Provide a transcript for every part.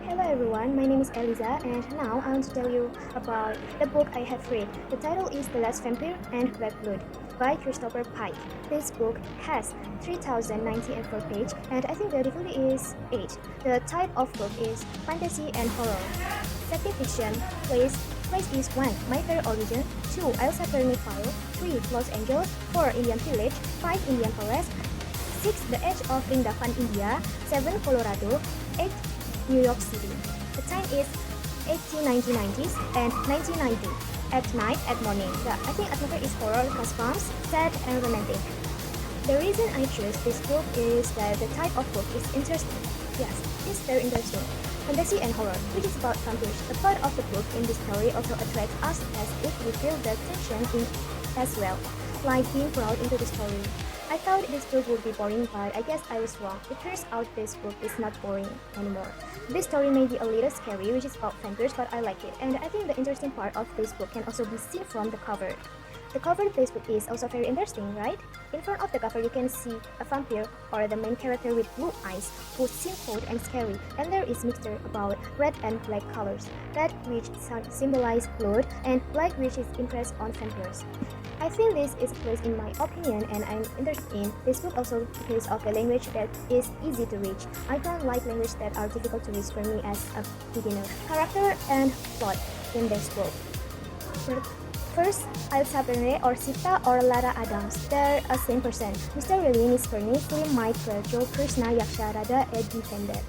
Hello everyone, my name is Elyza and now I want to tell you about the book I have read. The title is The Last Vampire and Black Blood by Christopher Pike. This book has 3094 pages and I think the difficulty is 8. The type of book is fantasy and horror. Second fiction, place is 1. My Fair Origin, 2. Alisa File, 3. Los Angeles, 4. Indian Village, 5. Indian Forest, 6. The Edge of Ringdavan, India, 7. Colorado, 8. New York City. The time is 1990s and 1990. At night, at morning. I think atmosphere is horror, goosebumps, sad and romantic. The reason I chose this book is that the type of book is interesting. Yes, it's very interesting. Fantasy and horror, which is about vampires. The plot of the book in this story also attracts us as if we feel the tension in as well, like being brought into the story. I thought this book would be boring, but I guess I was wrong. It turns out this book is not boring anymore. This story may be a little scary, which is about vampires, but I like it. And I think the interesting part of this book can also be seen from the cover. The cover of this book is also very interesting, right? In front of the cover, you can see a vampire or the main character with blue eyes who seems cold and scary, and there is mixture about red and black colors. Red which symbolize blood and black which is interest on vampires. I think this is a place in my opinion and I'm interested in. This book also because of the language that is easy to reach. I don't like language that are difficult to read for me as a beginner. Character and plot in this book. First, Alisa or Sita or Lara Adams. They're a same person. Mr. Really, Miss Bernie, Slim, Michael, Joe, Krishna, Yaksha, Radha, Ed defended.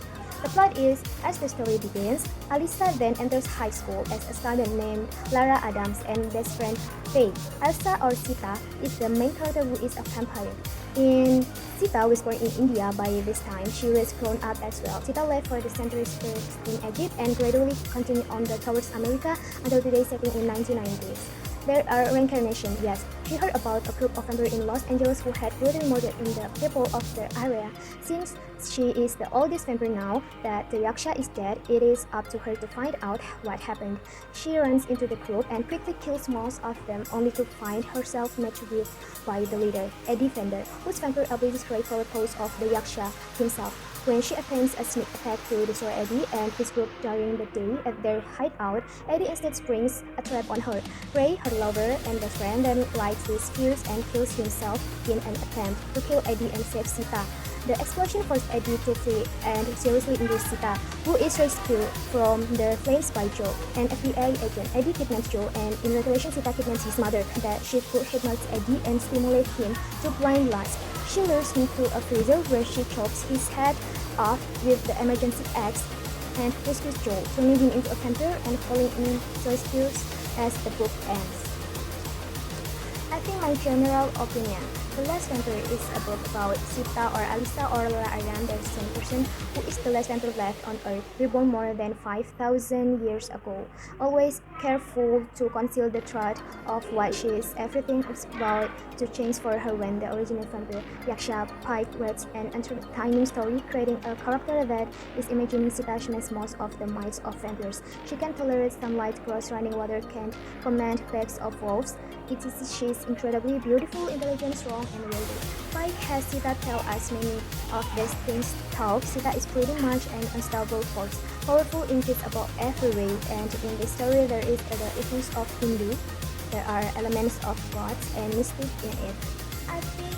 The plot is, as the story begins, Alisa then enters high school as a student named Lara Adams and best friend Faye. Alisa or Sita is the main character who is a vampire. Sita was born in India by this time. She was grown up as well. Sita left for the centuries first in Egypt and gradually continued on towards America until today setting in 1990s. There are reincarnation, yes. She heard about a group of vampires in Los Angeles who had brutally murdered in the people of the area. Since she is the oldest vampire now that the Yaksha is dead, it is up to her to find out what happened. She runs into the group and quickly kills most of them, only to find herself met with by the leader, a defender, whose vampire abilities create for the cause of the Yaksha himself. When she attempts a sneak attack to destroy Eddie and his group during the day at their hideout, Eddie instead springs a trap on her. Ray, her lover and best friend, then lights his fuse and kills himself in an attempt to kill Eddie and save Sita. The explosion forced Eddie to flee and seriously injures Sita, who is rescued from the flames by Joe, an FBI agent. Eddie kidnaps Joe, and in retaliation, Sita kidnaps his mother, that she could hypnotize Eddie and stimulate him to blind lust. She lures him to a freezer where she chops his head off with the emergency axe and rescues Joe, turning him into a vampire and falling into rescues as the book ends. I think my general opinion, The Last Vampire is a book about Sita or Alisa or Lara Adams, the same person who is the last vampire left on Earth, reborn more than 5,000 years ago. Always careful to conceal the truth of what she is. Everything is about to change for her when the original vampire, Yaksha, Pike writes an entertaining story, creating a character that is imagining Sita as most of the mites of vampires. She can tolerate sunlight, cross running water, can't command packs of wolves. She's incredibly beautiful, intelligent, strong, and worthy. Pike has Sita tell us many of these things too. Sita is pretty much an unstoppable force, powerful in just about every way, and in this story there is the influence of Hindu. There are elements of gods and mystic in it. I think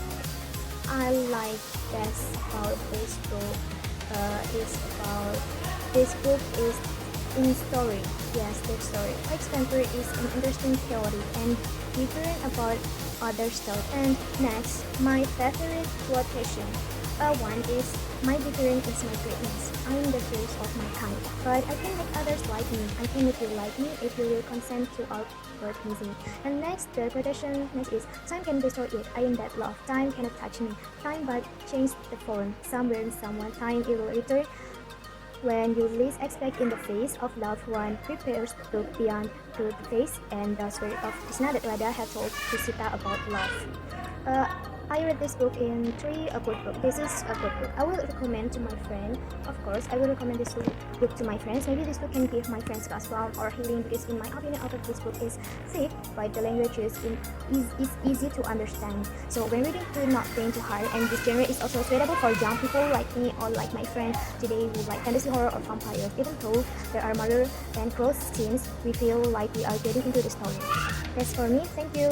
I like best about this book this book is in story. Yes, the story. Pike's vampire is an interesting theory and different about other stuff. And next, my favorite quotation. One is, my difference is my greatness. I'm the first of my kind, but I can make others like me. I can make you like me if you will consent to our word missing. And next, the quotation next is, time can destroy it. I am that love. Time cannot touch me. Time but change the form. Somewhere in someone, time it will return. When you least expect in the face of loved one prepares to look beyond to the face and the spirit of Krishna that Radha had told to Sita about love. I read this book in a good book. This is a good book. I will recommend to my friend. Of course, I will recommend this book to my friends. Maybe this book can give my friends goosebumps or healing because in my opinion, out of this book is thick, but the language is easy to understand. So when reading, do not think too hard. And this genre is also suitable for young people like me or like my friend today who like fantasy horror or vampires. Even though there are murder and cruel scenes, we feel like we are getting into the story. That's for me. Thank you.